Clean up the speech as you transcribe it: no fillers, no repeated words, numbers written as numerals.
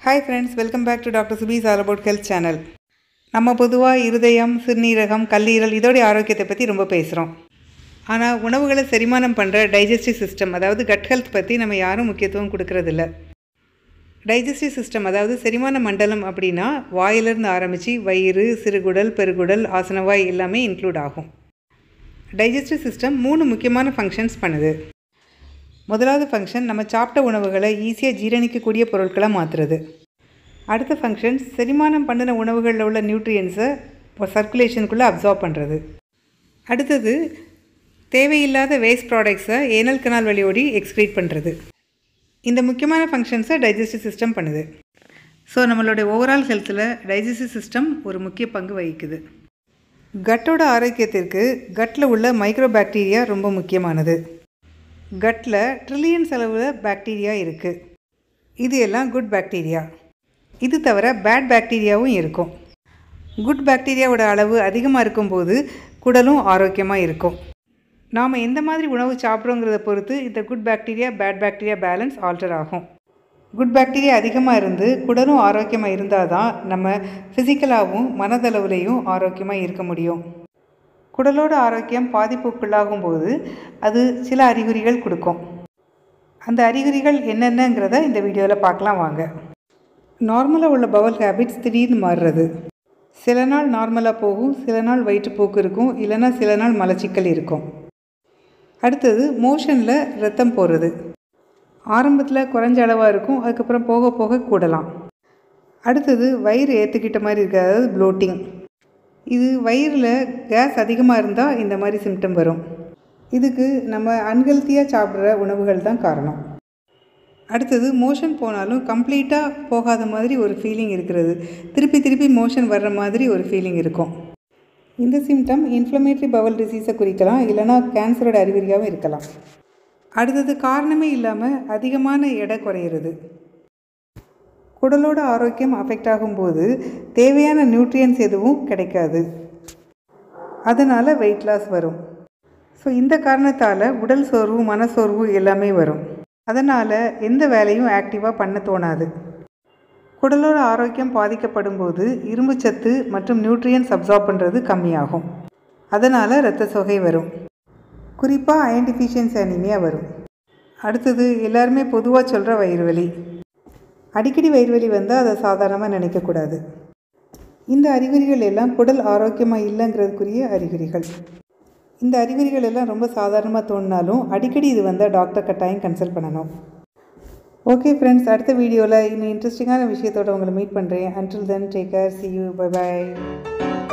Hi friends, welcome back to Dr. Subi's All About Health channel. நம்ம பொதுவாக இருதயம், சிறுநீரகம், கல்லீரல் இதோடைய ஆரோக்கியத்தை பற்றி ரொம்ப பேசுகிறோம். ஆனால் உணவுகளை செரிமானம் பண்ணுற டைஜஸ்டிவ் சிஸ்டம் அதாவது கட் ஹெல்த் பற்றி நம்ம யாரும் முக்கியத்துவம் கொடுக்கறதில்ல. டைஜஸ்டிவ் சிஸ்டம் அதாவது செரிமான மண்டலம் அப்படின்னா வாயிலிருந்து ஆரம்பித்து வயிறு, சிறுகுடல், பெருகுடல், ஆசனவாய் எல்லாமே இன்க்ளூட் ஆகும். டைஜஸ்டிவ் சிஸ்டம் 3 முக்கியமான ஃபங்க்ஷன்ஸ் பண்ணுது. முதலாவது ஃபங்க்ஷன் நம்ம சாப்பிட்ட உணவுகளை ஈஸியாக ஜீரணிக்கக்கூடிய பொருட்களாக மாற்றுறது. அடுத்த ஃபங்க்ஷன் செரிமானம் பண்ணின உணவுகளில் உள்ள நியூட்ரியன்ஸை சர்க்குலேஷனுக்குள்ளே அப்சார்ப் பண்ணுறது. அடுத்தது தேவையில்லாத வேஸ்ட் ப்ராடக்ட்ஸை ஏனல் கனால் வழியோடி எக்ஸ்க்ரீட் பண்ணுறது. இந்த முக்கியமான ஃபங்க்ஷன்ஸை டைஜஸ்டிவ் சிஸ்டம் பண்ணுது. ஸோ நம்மளுடைய ஓவரால் ஹெல்த்தில் டைஜஸ்டிவ் சிஸ்டம் ஒரு முக்கிய பங்கு வகிக்குது. கட்டோட ஆரோக்கியத்திற்கு கட்டில் உள்ள மைக்ரோ பாக்டீரியா ரொம்ப முக்கியமானது. கட்டில் ட்ரில்லியன்ஸ் அளவில் பாக்டீரியா இருக்குது. இது எல்லாம் குட் பாக்டீரியா. இது தவிர பேட் பாக்டீரியாவும் இருக்கும். குட் பாக்டீரியாவோட அளவு அதிகமாக இருக்கும்போது குடலும் ஆரோக்கியமாக இருக்கும். நாம் எந்த மாதிரி உணவு சாப்பிட்றோங்கிறத பொறுத்து இந்த good bacteria bad bacteria balance alter ஆகும். குட் பாக்டீரியா அதிகமாக இருந்து குடலும் ஆரோக்கியமாக இருந்தால் தான் நம்ம ஃபிசிக்கலாகவும் மனதளவுலேயும் ஆரோக்கியமாக இருக்க முடியும். குடலோட ஆரோக்கியம் பாதிப்புக்குள்ளாகும் போது அது சில அறிகுறிகள் கொடுக்கும். அந்த அறிகுறிகள் என்னென்னங்கிறத இந்த வீடியோவில் பார்க்கலாம் வாங்க. நார்மலாக உள்ள பவல் ஹேபிட்ஸ் திடீர்னு மாறுறது. சில நாள் நார்மலாக போகும், சில நாள் வயிற்றுப்போக்கு இருக்கும், இல்லைன்னா சில நாள் மலச்சிக்கல் இருக்கும். அடுத்தது மோஷனில் ரத்தம் போகிறது. ஆரம்பத்தில் குறைஞ்ச அளவாக இருக்கும், அதுக்கப்புறம் போக போக கூடலாம். அடுத்தது வயிறு ஏற்றுக்கிட்ட மாதிரி இருக்குது, அதாவது ப்ளோட்டிங். இது வயிறில் கேஸ் அதிகமாக இருந்தால் இந்த மாதிரி சிம்டம் வரும். இதுக்கு நம்ம அன்ஹெல்த்தியாக சாப்பிட்ற உணவுகள் தான் காரணம். அடுத்தது மோஷன் போனாலும் கம்ப்ளீட்டாக போகாத மாதிரி ஒரு ஃபீலிங் இருக்கிறது. திருப்பி மோஷன் வர்ற மாதிரி ஒரு ஃபீலிங் இருக்கும். இந்த சிம்டம் இன்ஃப்ளமேட்டரி பவல் டிசீஸை குறிக்கலாம், இல்லைனா கேன்சரோட அறிகுறியாகவும் இருக்கலாம். அடுத்தது காரணமே இல்லாமல் அதிகமான எடை குறையிறது. குடலோட ஆரோக்கியம் அஃபெக்ட் ஆகும்போது தேவையான நியூட்ரியன்ஸ் எதுவும் கிடைக்காது. அதனால் வெயிட் லாஸ் வரும். ஸோ இந்த காரணத்தால் உடல் சோர்வு, மனசோர்வு எல்லாமே வரும். அதனால் எந்த வேலையும் ஆக்டிவாக பண்ண தோணாது. குடலோட ஆரோக்கியம் பாதிக்கப்படும் போது இரும்புச்சத்து மற்றும் நியூட்ரியன்ஸ் அப்சார்ப் பண்ணுறது கம்மியாகும். அதனால் இரத்த சோகை வரும். குறிப்பாக அயன் டிஃபிஷியன்சி அனீமியா வரும். அடுத்தது எல்லாருமே பொதுவாக சொல்கிற வயிறு வலி. அடிக்கடி வயிறு வலி வந்தால் அதை சாதாரணமாக நினைக்கக்கூடாது. இந்த அறிகுறிகள் எல்லாம் குடல் ஆரோக்கியமாக இல்லைங்கிறதுக்குரிய அறிகுறிகள். இந்த அறிகுறிகள் எல்லாம் ரொம்ப சாதாரணமாக தோணினாலும் அடிக்கடி இது வந்தால் டாக்டர் கட்டாயம் கன்சல்ட் பண்ணணும். ஓகே ஃப்ரெண்ட்ஸ், அடுத்த வீடியோவில் இன்னும் இன்ட்ரெஸ்டிங்கான விஷயத்தோடு உங்களை மீட் பண்ணுறேன். Until then take care, see you, bye bye.